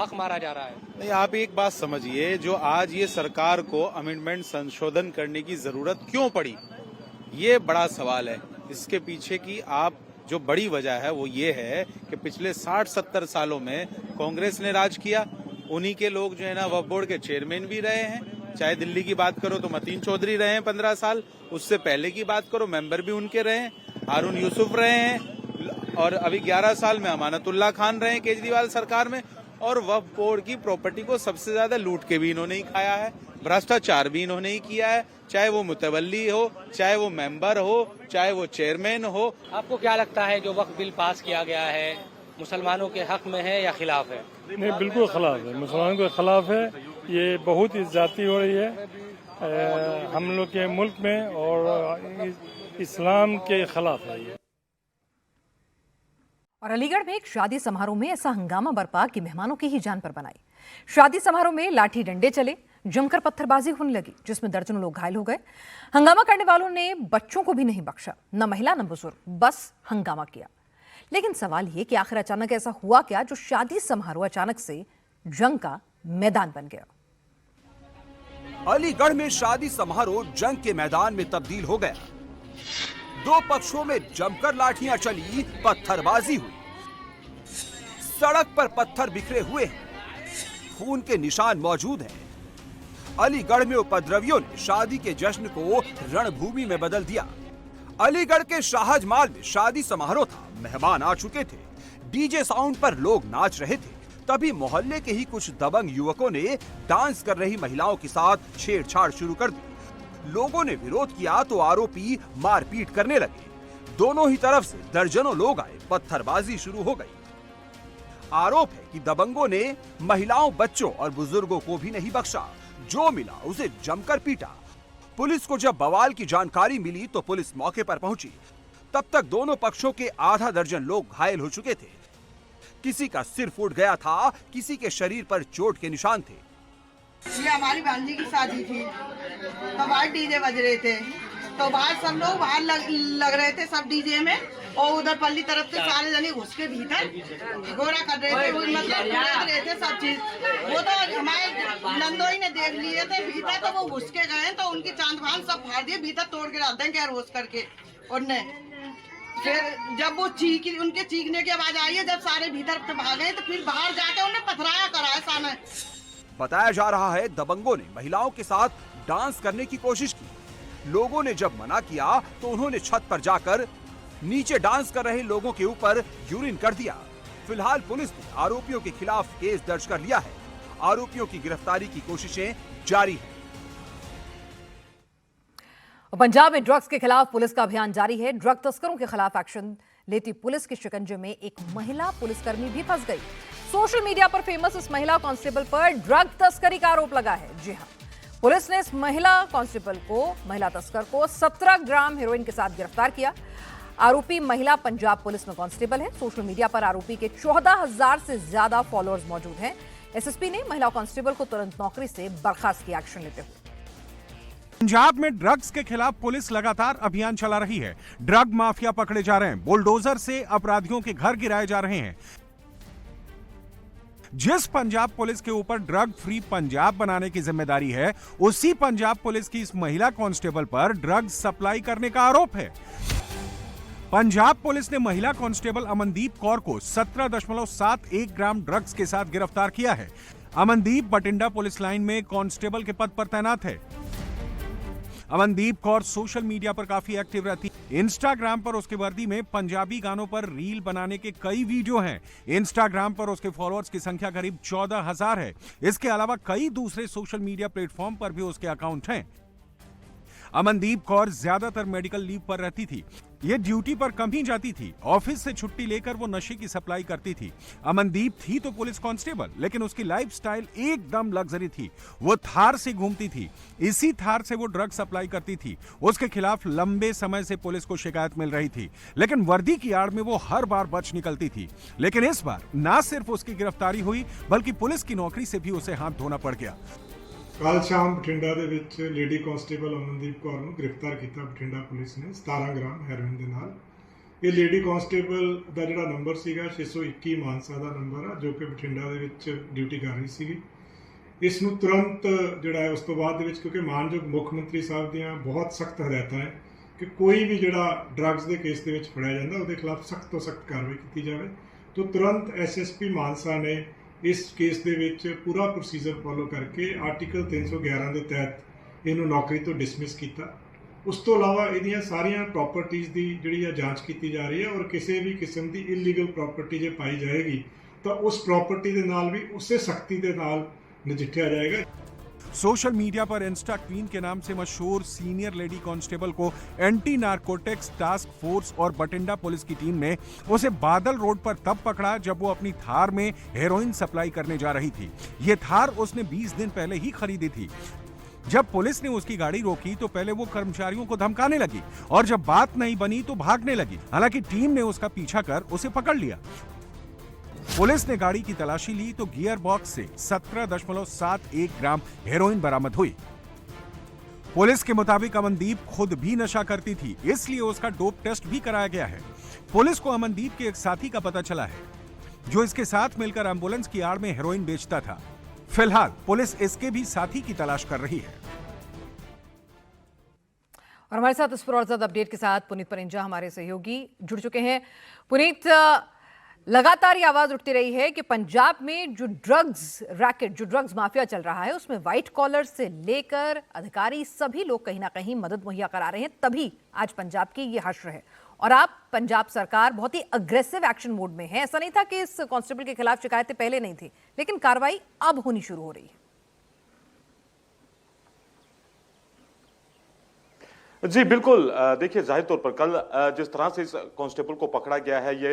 हक मारा जा रहा है? नहीं, आप एक बात समझिए, जो आज ये सरकार को अमेंडमेंट संशोधन करने की जरूरत क्यों पड़ी, ये बड़ा सवाल है। इसके पीछे की आप जो बड़ी वजह है वो ये है कि पिछले 60-70 सालों में कांग्रेस ने राज किया, उन्हीं के लोग जो है ना वक्फ बोर्ड के चेयरमैन भी रहे हैं। चाहे दिल्ली की बात करो तो मतीन चौधरी रहे हैं 15 साल, उससे पहले की बात करो मेंबर भी उनके रहे हैं, हारून यूसुफ रहे हैं और अभी 11 साल में अमानतुल्लाह खान रहे हैं केजरीवाल सरकार में। और वक्फ बोर्ड की प्रॉपर्टी को सबसे ज्यादा लूट के भी इन्होंने ही खाया है, भ्रष्टाचार भी इन्होंने ही किया है, चाहे वो मुतवल्ली हो, चाहे वो मेंबर हो, चाहे वो चेयरमैन हो। आपको क्या लगता है जो वक्फ बिल पास किया गया है मुसलमानों के हक में है या खिलाफ है? नहीं, बिल्कुल खिलाफ है, मुसलमानों के खिलाफ है। ये बहुत इज्जती हो रही है हम लोग के मुल्क में और इस्लाम के खिलाफ है ये। और अलीगढ़ में एक शादी समारोह में ऐसा हंगामा बरपा कि मेहमानों की ही जान पर बनाई। शादी समारोह में लाठी डंडे चले, जमकर पत्थरबाजी होने लगी जिसमें दर्जनों लोग घायल हो गए। हंगामा करने वालों ने बच्चों को भी नहीं बख्शा, न महिला न बुजुर्ग, बस हंगामा किया। लेकिन सवाल ये कि आखिर अचानक ऐसा हुआ क्या जो शादी समारोह अचानक से जंग का मैदान बन गया। अलीगढ़ में शादी समारोह जंग के मैदान में तब्दील हो गया। दो पक्षों में जमकर लाठियां चली, पत्थरबाजी हुई, सड़क पर पत्थर बिखरे हुए हैं, खून के निशान मौजूद हैं। अलीगढ़ में उपद्रवियों ने शादी के जश्न को रणभूमि में बदल दिया। अलीगढ़ के शाहजमाल में शादी समारोह था, मेहमान आ चुके थे, डीजे साउंड पर लोग नाच रहे थे। तभी मोहल्ले के ही कुछ दबंग युवकों ने डांस कर रही महिलाओं के साथ छेड़छाड़ शुरू कर दी। लोगों ने विरोध किया तो आरोपी मारपीट करने लगे। दोनों ही तरफ से दर्जनों लोग आए, पत्थरबाजी शुरू हो गई। आरोप है कि दबंगों ने महिलाओं, बच्चों और बुजुर्गों को भी नहीं बख्शा, जो मिला उसे जमकर पीटा। पुलिस को जब बवाल की जानकारी मिली तो पुलिस मौके पर पहुंची। तब तक दोनों पक्षों के आधा दर्जन लोग घायल हो चुके थे। किसी का सिर फूट गया था, किसी के शरीर पर चोट के निशान थे। ये हमारी भांजी की शादी थी तो बाहर डीजे बज रहे थे, तो बाहर सब लोग बाहर लग रहे थे सब डीजे में, और उधर पल्ली तरफ से सारे जने घुस के भीतर गोरा कर रहे थे, मतलब रहे थे सब चीज। वो तो हमारे नंदोई ने देख लिए थे भीतर, तो वो घुस के गए तो उनकी चांद भान सब फाड़ दिए, भीतर तोड़ के रख दें गैर होश करके उनने। फिर जब वो उनके चीखने की आवाज आई है, जब सारे भीतर भागे तो फिर बाहर जाके उन्हें पथराया करा है सामने। बताया जा रहा है दबंगों ने महिलाओं के साथ डांस करने की कोशिश की। लोगों ने जब मना किया तो उन्होंने छत पर जाकर नीचे डांस कर रहे लोगों के ऊपर यूरिन कर दिया। फिलहाल पुलिस ने आरोपियों के खिलाफ केस दर्ज कर लिया है। आरोपियों की गिरफ्तारी की कोशिशें जारी हैं। पंजाब में ड्रग्स के खिलाफ पुलिस का अभियान जारी है। ड्रग तस्करों के खिलाफ एक्शन लेती पुलिस के शिकंजे में एक महिला पुलिसकर्मी भी फंस गई। सोशल मीडिया पर फेमस इस महिला कांस्टेबल पर ड्रग तस्करी का आरोप लगा है। जी हां, पुलिस ने इस महिला तस्कर को 17 ग्राम हेरोइन के साथ गिरफ्तार किया। आरोपी महिला पंजाब पुलिस में कांस्टेबल है। सोशल मीडिया पर आरोपी के 14,000 से ज्यादा फॉलोअर्स मौजूद हैं। एसएसपी ने महिला कांस्टेबल को तुरंत नौकरी से बर्खास्त किया एक्शन लेते हुए। पंजाब में ड्रग्स के खिलाफ पुलिस लगातार अभियान चला रही है। ड्रग माफिया पकड़े जा रहे हैं, बुलडोजर से अपराधियों के घर गिराए जा रहे हैं। जिस पंजाब पुलिस के ऊपर ड्रग फ्री पंजाब बनाने की जिम्मेदारी है, उसी पंजाब पुलिस की इस महिला कांस्टेबल पर ड्रग्स सप्लाई करने का आरोप है। पंजाब पुलिस ने महिला कांस्टेबल अमनदीप कौर को 17.71 ग्राम ड्रग्स के साथ गिरफ्तार किया है। अमनदीप बठिंडा पुलिस लाइन में कांस्टेबल के पद पर तैनात है। अमनदीप कौर सोशल मीडिया पर काफी एक्टिव रहती है। इंस्टाग्राम पर उसके वर्दी में पंजाबी गानों पर रील बनाने के कई वीडियो हैं। इंस्टाग्राम पर उसके फॉलोअर्स की संख्या करीब 14,000 है। इसके अलावा कई दूसरे सोशल मीडिया प्लेटफॉर्म पर भी उसके अकाउंट हैं। अमनदीप कौर ज्यादातर मेडिकल लीव पर रहती थी। ये ड्यूटी पर कम ही जाती थी। ऑफिस से छुट्टी लेकर वो नशे की सप्लाई करती थी। अमनदीप थी तो पुलिस कांस्टेबल, लेकिन उसकी लाइफस्टाइल एकदम लग्जरी थी। वो थार से घूमती थी। इसी थार से वो ड्रग सप्लाई करती थी। उसके खिलाफ लंबे समय से पुलिस को शिकायत मिल रही थी, लेकिन वर्दी की आड़ में वो हर बार बच निकलती थी। लेकिन इस बार ना सिर्फ उसकी गिरफ्तारी हुई, बल्कि पुलिस की नौकरी से भी उसे हाथ धोना पड़ गया। ਕੱਲ ਸ਼ਾਮ ਬਠਿੰਡਾ ਦੇ ਵਿੱਚ ਲੇਡੀ ਕਾਂਸਟੇਬਲ ਅਮਨਦੀਪ ਕੌਰ ਨੂੰ ਗ੍ਰਿਫਤਾਰ ਕੀਤਾ ਬਠਿੰਡਾ ਪੁਲਿਸ ਨੇ 17 ਗ੍ਰਾਮ ਹੈਰੋਇਨ ਦੇ ਨਾਲ। ਇਹ ਲੇਡੀ ਕਾਂਸਟੇਬਲ ਦਾ ਜਿਹੜਾ ਨੰਬਰ ਸੀਗਾ 621 ਮਾਨਸਾ ਦਾ ਨੰਬਰ ਆ, ਜੋ ਕਿ ਬਠਿੰਡਾ ਦੇ ਵਿੱਚ ਡਿਊਟੀ ਕਰ ਰਹੀ ਸੀਗੀ। ਇਸ ਨੂੰ ਤੁਰੰਤ ਜਿਹੜਾ ਹੈ ਉਸ ਤੋਂ ਬਾਅਦ ਦੇ ਵਿੱਚ, ਕਿਉਂਕਿ ਮਾਨਯੋਗ ਮੁੱਖ ਮੰਤਰੀ ਸਾਹਿਬ ਦੀਆਂ ਬਹੁਤ ਸਖਤ ਹਦਾਇਤਾਂ ਹੈ ਕਿ ਕੋਈ ਵੀ ਜਿਹੜਾ ਡਰੱਗਸ ਦੇ ਕੇਸ ਦੇ ਵਿੱਚ ਫੜਿਆ ਜਾਂਦਾ ਉਹਦੇ ਖਿਲਾਫ ਸਖਤ ਤੋਂ ਸਖਤ ਕਾਰਵਾਈ ਕੀਤੀ ਜਾਵੇ। तो तुरंत एसएसपी मानसा ने इस केस ਦੇ ਵਿੱਚ पूरा प्रोसीजर फॉलो करके आर्टिकल 311 ਦੇ तहत ਇਹਨੂੰ नौकरी तो डिसमिस ਕੀਤਾ। ਉਸ ਤੋਂ ਇਲਾਵਾ ਇਹਦੀਆਂ ਸਾਰੀਆਂ ਪ੍ਰੋਪਰਟੀਆਂ ਦੀ ਜਿਹੜੀ ਆ ਜਾਂਚ ਕੀਤੀ ਜਾ ਰਹੀ ਹੈ ਔਰ ਕਿਸੇ ਵੀ ਕਿਸਮ ਦੀ ਇਲੀਗਲ ਪ੍ਰੋਪਰਟੀ ਜੇ ਪਾਈ ਜਾਏਗੀ ਤਾਂ ਉਸ ਪ੍ਰੋਪਰਟੀ ਦੇ ਨਾਲ ਵੀ ਉਸੇ ਸਖਤੀ ਦੇ ਨਾਲ ਨਜਿੱਠਿਆ ਜਾਏਗਾ। सोशल मीडिया पर इंस्टा क्वीन के नाम से मशहूर सीनियर लेडी कांस्टेबल को एंटी नारकोटिक्स टास्क फोर्स और बठिंडा पुलिस की टीम ने उसे बादल रोड पर तब पकड़ा जब वो अपनी थार में हेरोइन सप्लाई करने जा रही थी। ये थार उसने 20 दिन पहले ही खरीदी थी। जब पुलिस ने उसकी गाड़ी रोकी तो पहले वो कर्मचारियों को धमकाने लगी और जब बात नहीं बनी तो भागने लगी। हालांकि टीम ने उसका पीछा कर उसे पकड़ लिया। पुलिस ने गाड़ी की तलाशी ली तो गियर बॉक्स से 17.71 ग्राम हेरोइन बरामद हुई। पुलिस के मुताबिक अमनदीप खुद भी नशा करती थी, इसलिए उसका डोप टेस्ट भी कराया गया है। पुलिस को अमनदीप के एक साथी का पता चला है जो इसके साथ मिलकर एम्बुलेंस की आड़ में हेरोइन बेचता था। फिलहाल पुलिस इसके भी साथी की तलाश कर रही है। और हमारे साथ इस पर और ज्यादा अपडेट के साथ पुनीत परिंजा हमारे सहयोगी जुड़ चुके हैं। पुनीत, लगातार ये आवाज उठती रही है कि पंजाब में जो ड्रग्स रैकेट, जो ड्रग्स माफिया चल रहा है, उसमें व्हाइट कॉलर से लेकर अधिकारी सभी लोग कहीं ना कहीं मदद मुहैया करा रहे हैं, तभी आज पंजाब की ये हश्र है। और आप पंजाब सरकार बहुत ही अग्रेसिव एक्शन मोड में है। ऐसा नहीं था कि इस कांस्टेबल के खिलाफ शिकायतें पहले नहीं थी, लेकिन कार्रवाई अब होनी शुरू हो रही है। जी बिल्कुल, देखिए जाहिर तौर पर कल जिस तरह से इस कांस्टेबल को पकड़ा गया है, ये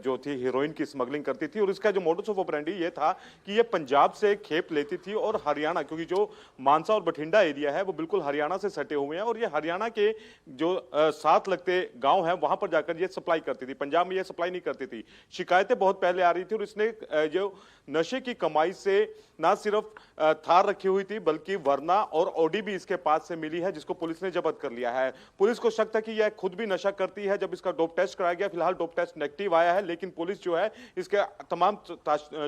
जो थी हीरोइन की स्मगलिंग करती थी और इसका जो मोडस ऑफ ऑपरेंडी ये था कि ये पंजाब से खेप लेती थी और हरियाणा, क्योंकि जो मानसा और बठिंडा एरिया है वो बिल्कुल हरियाणा से सटे हुए हैं और ये हरियाणा के जो साथ लगते गांव हैं वहां पर जाकर ये सप्लाई करती थी। पंजाब में ये सप्लाई नहीं करती थी। शिकायतें बहुत पहले आ रही थी और इसने जो नशे की कमाई से ना सिर्फ थार रखी हुई थी बल्कि वरना और ऑडी भी इसके पास से मिली है, जिसको पुलिस ने जब्त कर लिया है। पुलिस को शक था कि यह खुद भी नशा करती है। जब इसका डोप टेस्ट कराया गया, फिलहाल डोप टेस्ट नेगेटिव आया है, लेकिन पुलिस जो है इसके तमाम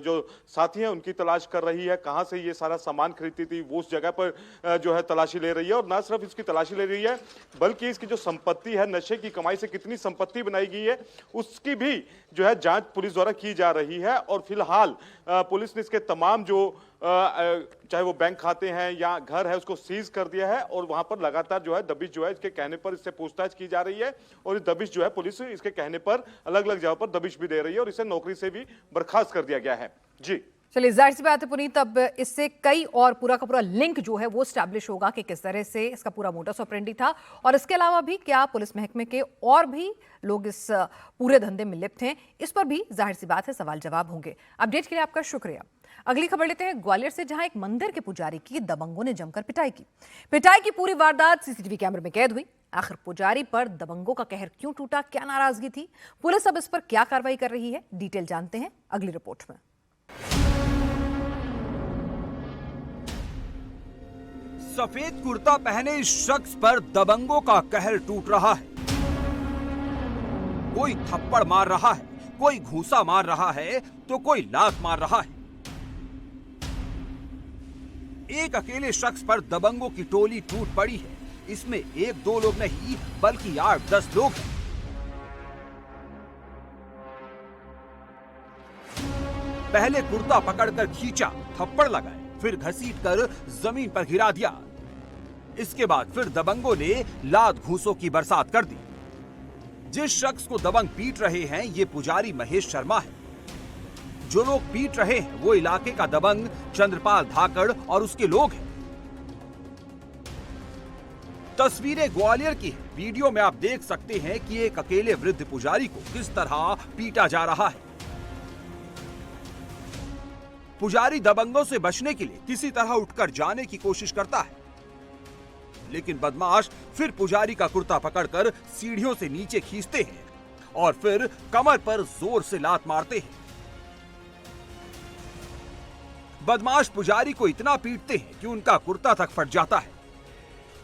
जो साथी हैं उनकी तलाश कर रही है। कहां से ये सारा सामान खरीदती थी वो उस जगह पर जो है तलाशी ले रही है और ना सिर्फ इसकी तलाशी ले रही है बल्कि इसकी जो संपत्ति है, नशे की कमाई से कितनी संपत्ति बनाई गई है उसकी भी जो है जांच पुलिस द्वारा की जा रही है। और फिलहाल पुलिस ने इसके तमाम जो चाहे वो बैंक खाते हैं या घर है उसको सीज कर दिया है और वहां पर लगातार जो है दबिश जो है इसके कहने पर इससे पूछताछ की जा रही है और ये दबिश जो है पुलिस इसके कहने पर अलग अलग जगह पर दबिश भी दे रही है और इसे नौकरी से भी बर्खास्त कर दिया गया है। जी चलिए, जाहिर सी बात है पुनीत, अब इससे कई और पूरा का पूरा लिंक जो है वो स्टैब्लिश होगा कि किस तरह से इसका पूरा मोडस ऑपरेंडी था और इसके अलावा भी क्या पुलिस महकमे के और भी लोग इस पूरे धंधे में लिप्त हैं, इस पर भी जाहिर सी बात है सवाल जवाब होंगे। अपडेट के लिए आपका शुक्रिया। अगली खबर लेते हैं ग्वालियर से, जहां एक मंदिर के पुजारी की दबंगों ने जमकर पिटाई की पूरी वारदात सीसीटीवी कैमरे में कैद हुई। आखिर पुजारी पर दबंगों का कहर क्यों टूटा, क्या नाराजगी थी, पुलिस अब इस पर क्या कार्रवाई कर रही है, डिटेल जानते हैं अगली रिपोर्ट में। सफेद कुर्ता पहने इस शख्स पर दबंगों का कहर टूट रहा है। कोई थप्पड़ मार रहा है, कोई घूंसा मार रहा है तो कोई लात मार रहा है। एक अकेले शख्स पर दबंगों की टोली टूट पड़ी है। इसमें 1-2 लोग नहीं बल्कि 8-10 लोग हैं। पहले कुर्ता पकड़कर खींचा, थप्पड़ लगाए, फिर घसीटकर जमीन पर गिरा दिया। इसके बाद फिर दबंगों ने लात घूंसों की बरसात कर दी। जिस शख्स को दबंग पीट रहे हैं ये पुजारी महेश शर्मा है। जो लोग पीट रहे हैं वो इलाके का दबंग चंद्रपाल धाकड़ और उसके लोग हैं। तस्वीरें ग्वालियर की है। वीडियो में आप देख सकते हैं कि एक अकेले वृद्ध पुजारी को किस तरह पीटा जा रहा है। पुजारी दबंगों से बचने के लिए किसी तरह उठकर जाने की कोशिश करता है, लेकिन बदमाश फिर पुजारी का कुर्ता पकड़कर सीढ़ियों से नीचे खींचते हैं और फिर कमर पर जोर से लात मारते हैं। बदमाश पुजारी को इतना पीटते हैं कि उनका कुर्ता तक फट जाता है।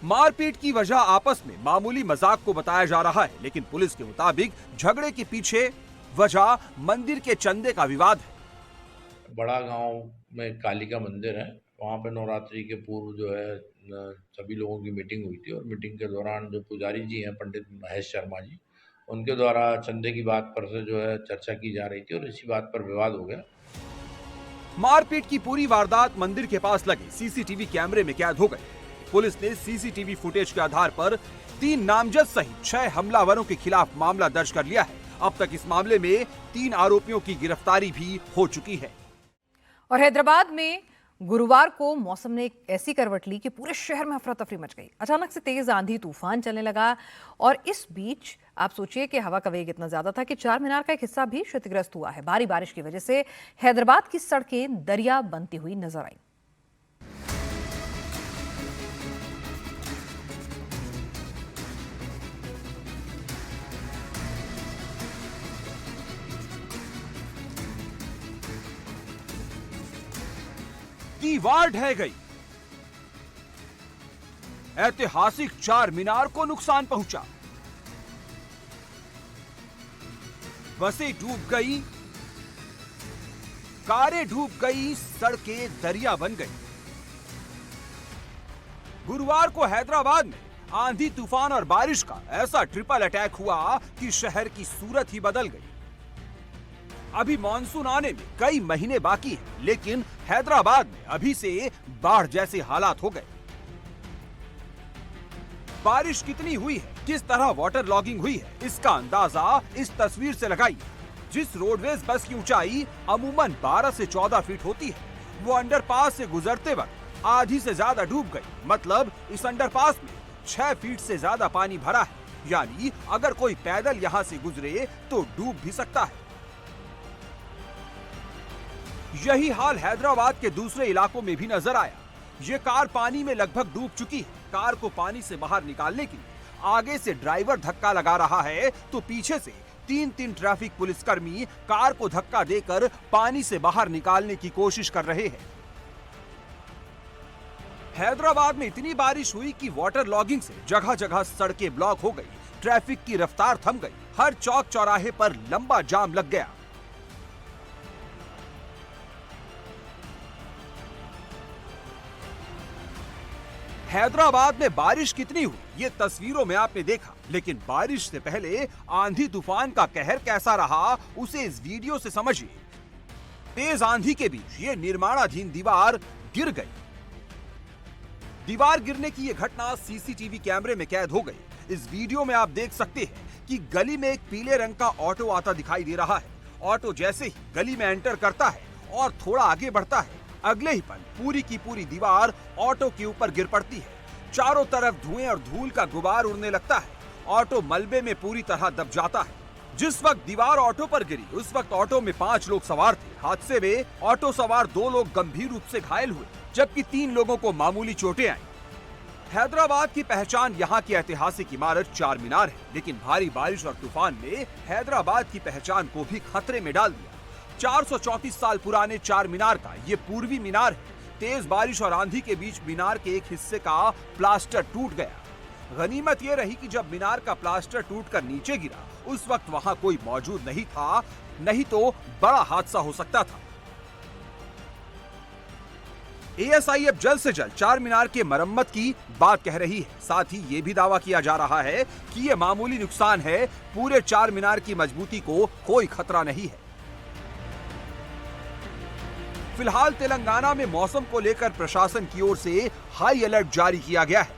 मारपीट की वजह आपस में मामूली मजाक को बताया जा रहा है, लेकिन पुलिस के मुताबिक झगड़े के पीछे वजह मंदिर के चंदे का विवाद है। बड़ा गांव में काली का मंदिर है, वहाँ पे नवरात्रि के पूर्व जो है सभी लोगों की मीटिंग हुई थी और मीटिंग के दौरान जो पुजारी जी हैं पंडित महेश शर्मा जी, उनके द्वारा चंदे की बात पर से जो है चर्चा की जा रही थी और इसी बात पर विवाद हो गया। मारपीट की पूरी वारदात मंदिर के पास लगे सीसीटीवी कैमरे में कैद हो गई। पुलिस ने सीसीटीवी फुटेज के आधार पर 3 नामजद सहित 6 हमलावरों के खिलाफ मामला दर्ज कर लिया है। अब तक इस मामले में 3 आरोपियों की गिरफ्तारी भी हो चुकी है। और हैदराबाद में गुरुवार को मौसम ने एक ऐसी करवट ली कि पूरे शहर में अफरा तफरी मच गई। अचानक से तेज आंधी तूफान चलने लगा और इस बीच आप सोचिए कि हवा का वेग इतना ज्यादा था कि चार मीनार का एक हिस्सा भी क्षतिग्रस्त हुआ है। भारी बारिश की वजह से हैदराबाद की सड़कें दरिया बनती हुई नजर आई। दीवार ढह गई। ऐतिहासिक चार मीनार को नुकसान पहुंचा। बसें डूब गई, कारें डूब गई, सड़कें दरिया बन गई। गुरुवार को हैदराबाद में आंधी तूफान और बारिश का ऐसा ट्रिपल अटैक हुआ कि शहर की सूरत ही बदल गई। अभी मॉनसून आने में कई महीने बाकी हैं, लेकिन हैदराबाद में अभी से बाढ़ जैसे हालात हो गए। बारिश कितनी हुई है, किस तरह वाटर लॉगिंग हुई है, इसका अंदाजा इस तस्वीर से लगाइए। जिस रोडवेज बस की ऊंचाई अमूमन 12 से 14 फीट होती है, वो अंडरपास से गुजरते वक्त आधी से ज्यादा डूब गई। मतलब इस अंडरपास में 6 फीट से ज्यादा पानी भरा है, यानी अगर कोई पैदल यहाँ से गुजरे तो डूब भी सकता है। यही हाल हैदराबाद के दूसरे इलाकों में भी नजर आया। ये कार पानी में लगभग डूब चुकी है। कार को पानी से बाहर निकालने के लिए आगे से ड्राइवर धक्का लगा रहा है, तो पीछे से 3 ट्रैफिक पुलिसकर्मी कार को धक्का देकर पानी से बाहर निकालने की कोशिश कर रहे हैं। हैदराबाद में इतनी बारिश हुई कि वाटर लॉगिंग से जगह जगह सड़कें ब्लॉक हो गई, ट्रैफिक की रफ्तार थम गई, हर चौक चौराहे पर लंबा जाम लग गया। हैदराबाद में बारिश कितनी हुई ये तस्वीरों में आपने देखा, लेकिन बारिश से पहले आंधी तूफान का कहर कैसा रहा उसे इस वीडियो से समझिए। तेज आंधी के बीच ये निर्माणाधीन दीवार गिर गई। दीवार गिरने की ये घटना सीसीटीवी कैमरे में कैद हो गई। इस वीडियो में आप देख सकते हैं कि गली में एक पीले रंग का ऑटो आता दिखाई दे रहा है। ऑटो जैसे ही गली में एंटर करता है और थोड़ा आगे बढ़ता है, अगले ही पल पूरी की पूरी दीवार ऑटो के ऊपर गिर पड़ती है। चारों तरफ धुएं और धूल का गुबार उड़ने लगता है। ऑटो मलबे में पूरी तरह दब जाता है। जिस वक्त दीवार ऑटो पर गिरी उस वक्त ऑटो में 5 लोग सवार थे। हादसे में ऑटो सवार 2 लोग गंभीर रूप से घायल हुए, जबकि 3 लोगों को मामूली चोटें आई। हैदराबाद की पहचान यहाँ की ऐतिहासिक इमारत चार मीनार है, लेकिन भारी बारिश और तूफान ने हैदराबाद की पहचान को भी खतरे में डाल दिया। 434 साल पुराने चार मीनार का ये पूर्वी मीनार है। तेज बारिश और आंधी के बीच मीनार के एक हिस्से का प्लास्टर टूट गया। गनीमत ये रही कि जब मीनार का प्लास्टर टूटकर नीचे गिरा उस वक्त वहां कोई मौजूद नहीं था, नहीं तो बड़ा हादसा हो सकता था। एएसआई अब जल्द से जल्द चार मीनार के मरम्मत की बात कह रही है। साथ ही ये भी दावा किया जा रहा है कि ये मामूली नुकसान है, पूरे चार मीनार की मजबूती को कोई खतरा नहीं है। फिलहाल तेलंगाना में मौसम को लेकर प्रशासन की ओर से हाई अलर्ट जारी किया गया है।